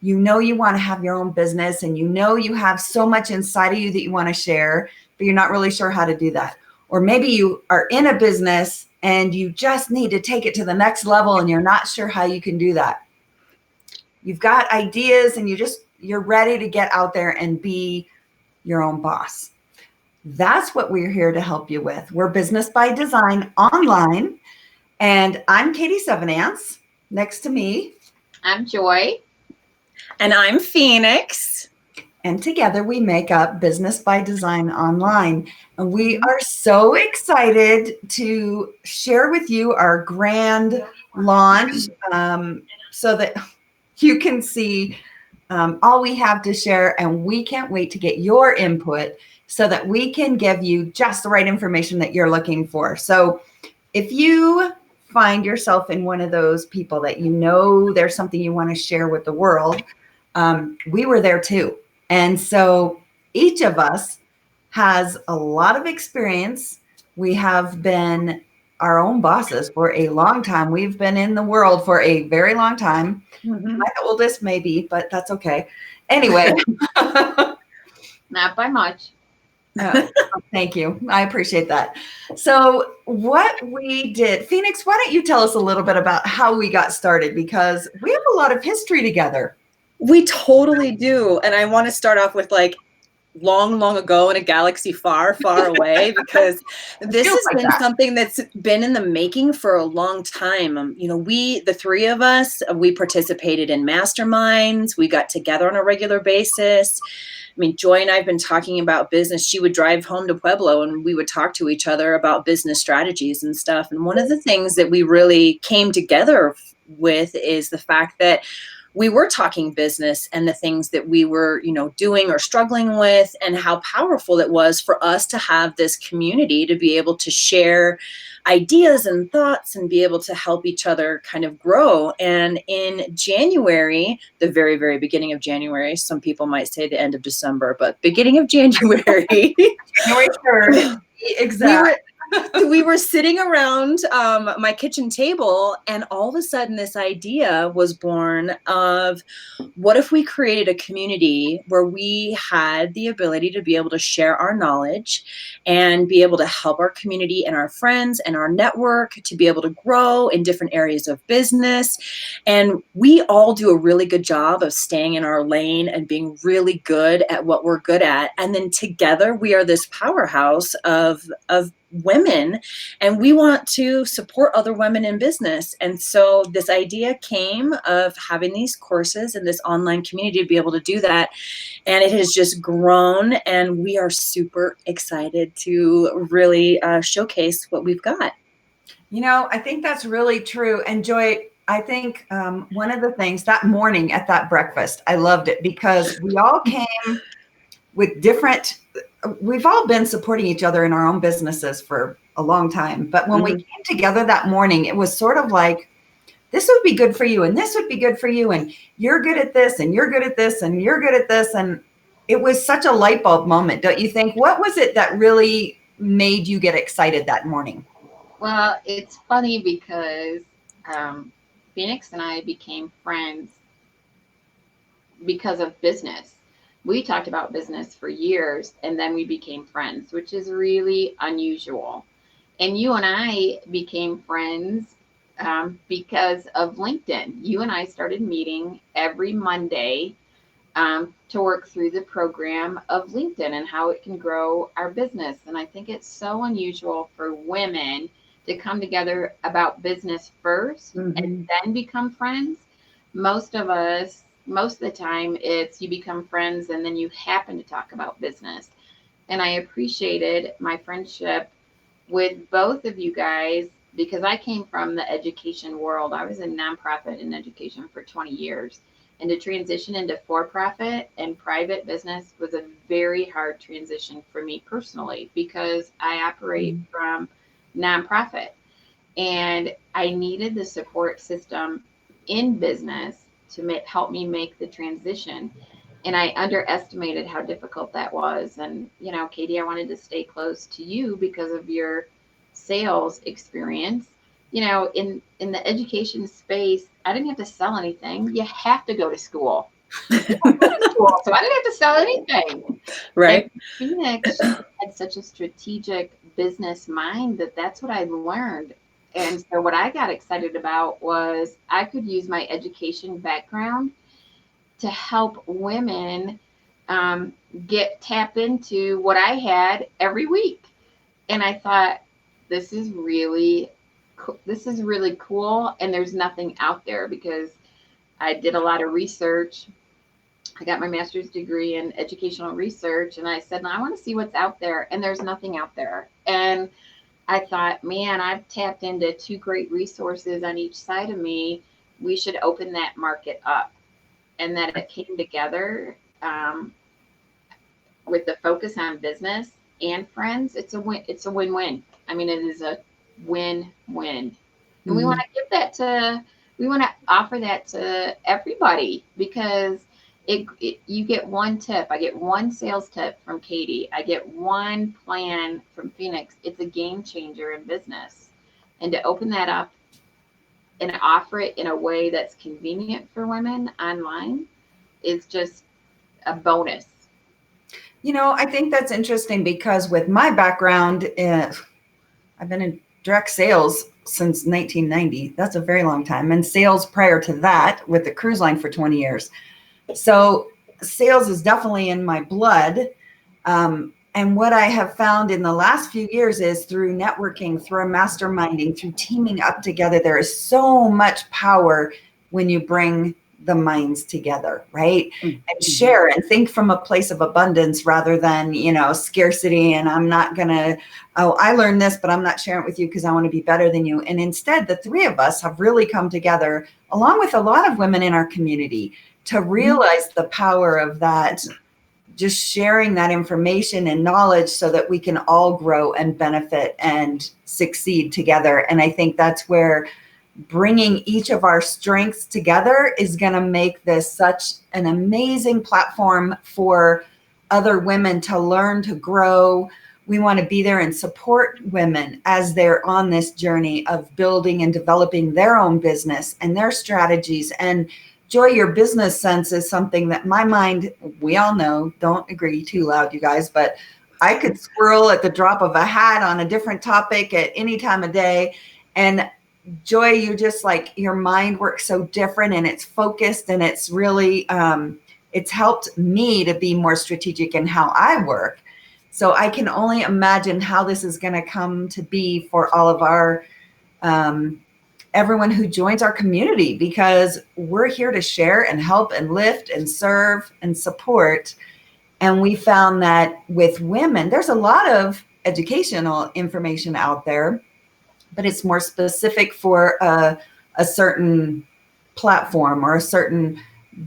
you know you want to have your own business, and you know you have so much inside of you that you want to share, but you're not really sure how to do that. Or maybe you are in a business and you just need to take it to the next level and you're not sure how you can do that. You've got ideas and you're ready to get out there and be your own boss. That's what we're here to help you with. We're Business by Design online, and I'm Katie Sevenants. Next to me, I'm Joy. And I'm Phoenix. And together we make up Business by Design Online. And we are so excited to share with you our grand launch so that you can see all we have to share. And we can't wait to get your input so that we can give you just the right information that you're looking for. So if you find yourself in one of those people that you know there's something you want to share with the world, we were there too. And so each of us has a lot of experience. We have been our own bosses for a long time. We've been in the world for a very long time. My oldest maybe, but that's okay. Anyway. Not by much. Thank you. I appreciate that. So what we did, Phoenix, why don't you tell us a little bit about how we got started? Because we have a lot of history together. We totally do. And I want to start off with long, long ago in a galaxy far, far away, because this has been something that's been in the making for a long time. The three of us, we participated in masterminds. We got together on a regular basis. I mean, Joy and I have been talking about business. She would drive home to Pueblo and we would talk to each other about business strategies and stuff. And one of the things that we really came together with is the fact that we were talking business and the things that we were, doing or struggling with, and how powerful it was for us to have this community to be able to share ideas and thoughts and be able to help each other kind of grow. And in January, the very, very beginning of January, some people might say the end of December, but beginning of January, January 3rd, exactly. We were sitting around my kitchen table, and all of a sudden this idea was born of, what if we created a community where we had the ability to be able to share our knowledge and be able to help our community and our friends and our network to be able to grow in different areas of business. And we all do a really good job of staying in our lane and being really good at what we're good at. And then together we are this powerhouse of women, and we want to support other women in business. And so this idea came of having these courses and this online community to be able to do that. And it has just grown, and we are super excited to really showcase what we've got. I think that's really true. And Joy, I think one of the things that morning at that breakfast, I loved it because we all came with we've all been supporting each other in our own businesses for a long time. But when we came together that morning, it was sort of like, this would be good for you, and this would be good for you, and you're good at this, and you're good at this, and you're good at this. And it was such a light bulb moment, don't you think? What was it that really made you get excited that morning? Well, it's funny because Phoenix and I became friends because of business. We talked about business for years, and then we became friends, which is really unusual. And you and I became friends because of LinkedIn. You and I started meeting every Monday to work through the program of LinkedIn and how it can grow our business. And I think it's so unusual for women to come together about business first and then become friends. Most of the time, it's you become friends and then you happen to talk about business. And I appreciated my friendship with both of you guys because I came from the education world. I was in nonprofit in education for 20 years. And to transition into for-profit and private business was a very hard transition for me personally because I operate from nonprofit. And I needed the support system in business to help me make the transition. And I underestimated how difficult that was. And, Katie, I wanted to stay close to you because of your sales experience. In the education space, I didn't have to sell anything. You have to go to school. Cool. So I didn't have to sell anything. Right. And Phoenix, she had such a strategic business mind that that's what I learned. And so what I got excited about was I could use my education background to help women tap into what I had every week. And I thought, this is really this is really cool. And there's nothing out there because I did a lot of research. I got my master's degree in educational research, and I said, I want to see what's out there. And there's nothing out there. And I thought, man, I've tapped into two great resources on each side of me. We should open that market up. And that it came together with the focus on business and friends. It's a win. It's a win-win. I mean, it is a win-win. And we want to give that to, we want to offer that to everybody because you get one tip. I get one sales tip from Katie. I get one plan from Phoenix. It's a game changer in business. And to open that up and offer it in a way that's convenient for women online is just a bonus. You know, I think that's interesting because with my background, I've been in direct sales since 1990. That's a very long time. And sales prior to that with the cruise line for 20 years. So sales is definitely in my blood. And what I have found in the last few years is through networking, through masterminding, through teaming up together, there is so much power when you bring the minds together, right? And share and think from a place of abundance rather than, scarcity. And I'm not going to, I learned this, but I'm not sharing it with you because I want to be better than you. And instead, the three of us have really come together, along with a lot of women in our community, to realize the power of that, just sharing that information and knowledge so that we can all grow and benefit and succeed together. And I think that's where bringing each of our strengths together is going to make this such an amazing platform for other women to learn, to grow. We want to be there and support women as they're on this journey of building and developing their own business and their strategies. And Joy, your business sense is something that my mind, we all know, don't agree too loud, you guys, but I could swirl at the drop of a hat on a different topic at any time of day. And Joy, you just like, your mind works so different and it's focused and it's really, it's helped me to be more strategic in how I work. So I can only imagine how this is going to come to be for all of our, everyone who joins our community, because we're here to share and help and lift and serve and support. And we found that with women, there's a lot of educational information out there, but it's more specific for a certain platform or a certain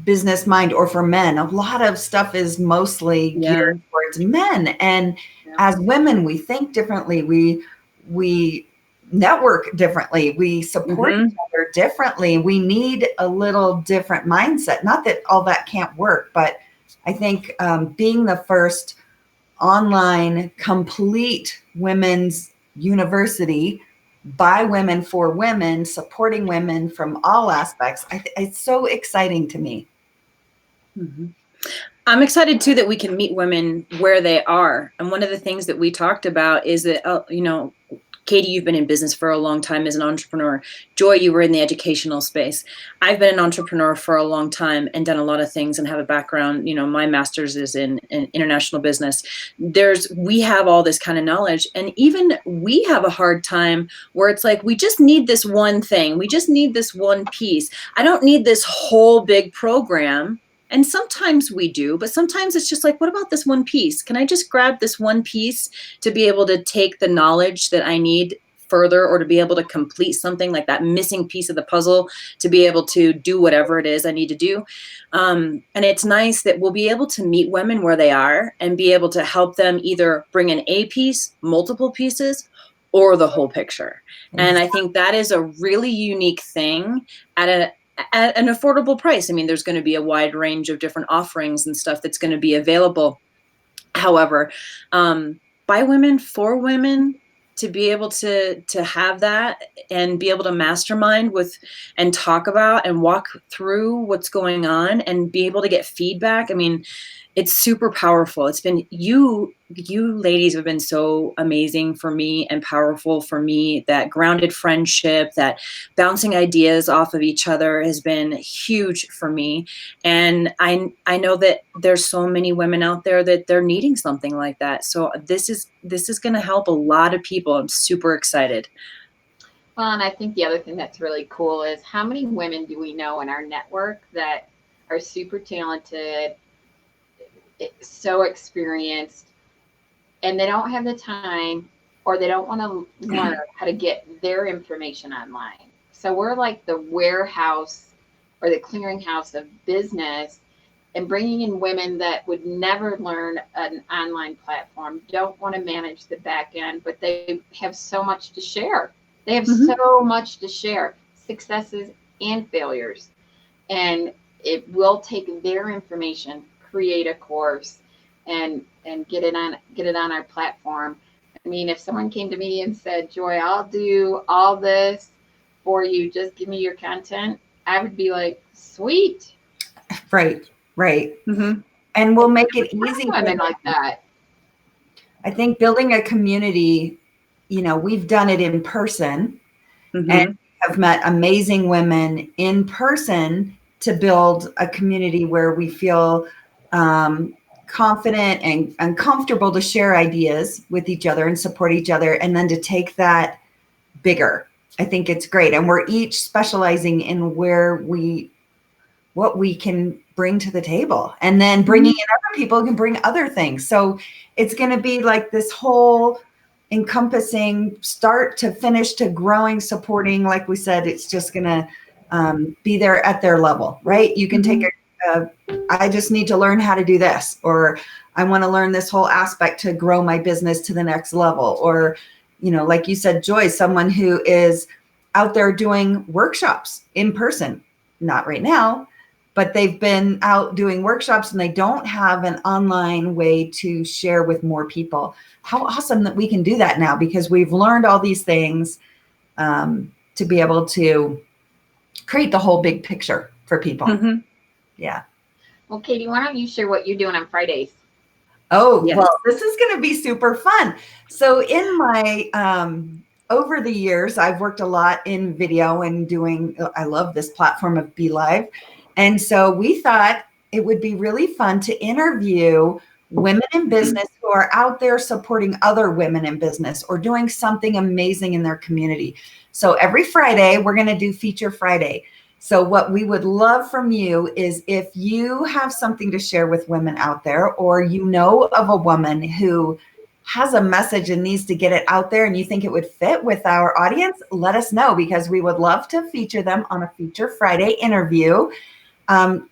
business mind, or for men. A lot of stuff is mostly geared towards men. And as women, we think differently. We network differently. We support each other differently. We need a little different mindset. Not that all that can't work, but I think being the first online complete women's university by women for women, supporting women from all aspects, it's so exciting to me. I'm excited too that we can meet women where they are. And one of the things that we talked about is that, Katie, you've been in business for a long time as an entrepreneur. Joy, you were in the educational space. I've been an entrepreneur for a long time and done a lot of things and have a background. My master's is in international business. We have all this kind of knowledge. And even we have a hard time where it's like, we just need this one thing. We just need this one piece. I don't need this whole big program. And sometimes we do, but sometimes it's just like, what about this one piece? Can I just grab this one piece to be able to take the knowledge that I need further, or to be able to complete something like that missing piece of the puzzle to be able to do whatever it is I need to do? And it's nice that we'll be able to meet women where they are and be able to help them either bring in a piece, multiple pieces, or the whole picture. And I think that is a really unique thing at an affordable price. I mean, there's going to be a wide range of different offerings and stuff that's going to be available. However, by women, for women, to be able to have that and be able to mastermind with and talk about and walk through what's going on and be able to get feedback. I mean, it's super powerful. It's been you ladies have been so amazing for me and powerful for me. That grounded friendship, that bouncing ideas off of each other has been huge for me. And I know that there's so many women out there that they're needing something like that. So this is going to help a lot of people. I'm super excited. Well, and I think the other thing that's really cool is how many women do we know in our network that are super talented, so experienced, and they don't have the time or they don't want to learn how to get their information online. So we're like the warehouse or the clearinghouse of business, and bringing in women that would never learn an online platform, don't want to manage the back end, but they have so much to share. They have so much to share, successes and failures. And it will take their information, create a course, and get it on our platform. I mean, if someone came to me and said, Joy, I'll do all this for you, just give me your content, I would be like, sweet. Right. And we'll make it easy. Women like that. I think building a community, we've done it in person and have met amazing women in person to build a community where we feel confident and comfortable to share ideas with each other and support each other, and then to take that bigger. I think it's great. And we're each specializing in what we can bring to the table, and then bringing in other people who can bring other things. So it's going to be like this whole encompassing start to finish to growing, supporting. Like we said, it's just going to be there at their level, right? You can take I just need to learn how to do this, or I want to learn this whole aspect to grow my business to the next level. Or, like you said, Joy, someone who is out there doing workshops in person, not right now, but they've been out doing workshops and they don't have an online way to share with more people. How awesome that we can do that now, because we've learned all these things to be able to create the whole big picture for people. Yeah. Well, Katie, why don't you share what you're doing on Fridays? Oh, yes. Well, this is going to be super fun. So in my, over the years, I've worked a lot in video and I love this platform of Be Live. And so we thought it would be really fun to interview women in business who are out there supporting other women in business or doing something amazing in their community. So every Friday, we're going to do Feature Friday. So what we would love from you is if you have something to share with women out there, or you know of a woman who has a message and needs to get it out there and you think it would fit with our audience, let us know, because we would love to feature them on a Feature Friday interview.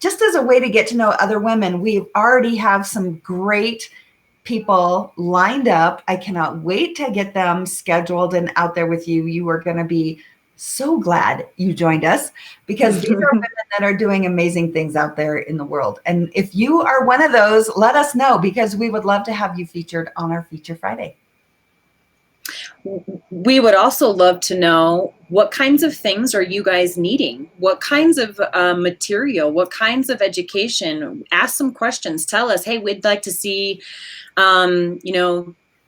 Just as a way to get to know other women. We already have some great people lined up. I cannot wait to get them scheduled and out there with you. You are going to be so glad you joined us, because these are women that are doing amazing things out there in the world. And if you are one of those, let us know, because we would love to have you featured on our Feature Friday. We would also love to know, what kinds of things are you guys needing? What kinds of material? What kinds of education? Ask some questions. Tell us, hey, we'd like to see,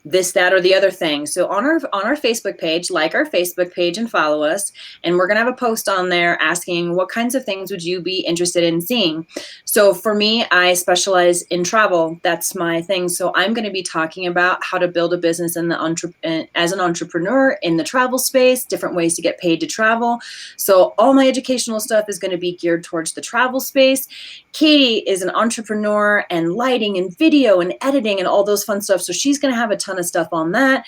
this, that, or the other thing. So on our Facebook page, like our Facebook page and follow us. And we're going to have a post on there asking, what kinds of things would you be interested in seeing? So for me, I specialize in travel. That's my thing. So I'm going to be talking about how to build a business as an entrepreneur in the travel space, different ways to get paid to travel. So all my educational stuff is going to be geared towards the travel space. Katie is an entrepreneur and lighting and video and editing and all those fun stuff. So she's going to have a ton of stuff on that.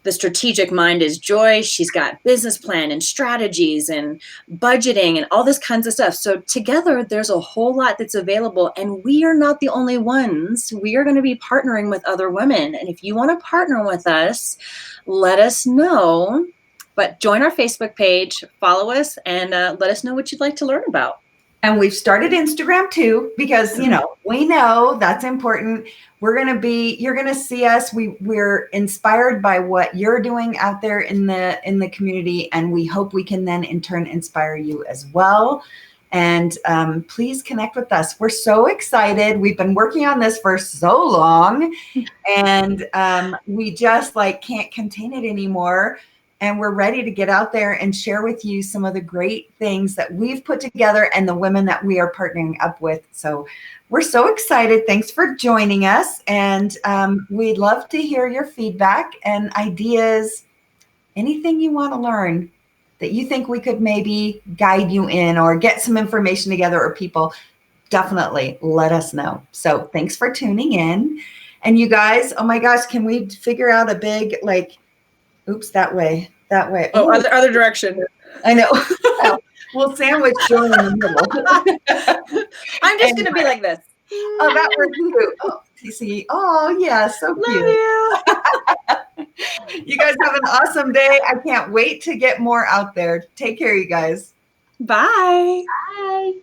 The strategic mind is Joy. She's got business plan and strategies and budgeting and all this kinds of stuff. So together, there's a whole lot that's available, and we are not the only ones. We are going to be partnering with other women. And if you want to partner with us, let us know. But join our Facebook page, follow us, and let us know what you'd like to learn about. And we've started Instagram too, because, you know, we know that's important. You're going to see us. We're inspired by what you're doing out there in the community. And we hope we can then in turn inspire you as well. And please connect with us. We're so excited. We've been working on this for so long, and we just can't contain it anymore. And we're ready to get out there and share with you some of the great things that we've put together and the women that we are partnering up with. So we're so excited. Thanks for joining us. And we'd love to hear your feedback and ideas, anything you want to learn that you think we could maybe guide you in or get some information together, or people, definitely let us know. So thanks for tuning in. And you guys, oh my gosh, can we figure out a big, oops, that way. Oh, other direction. I know. We'll sandwich Joy in the middle. I'm just going to be like this. Oh, that works too. Oh, TC. Oh, yeah, so cute. Love you. You guys have an awesome day. I can't wait to get more out there. Take care, you guys. Bye. Bye.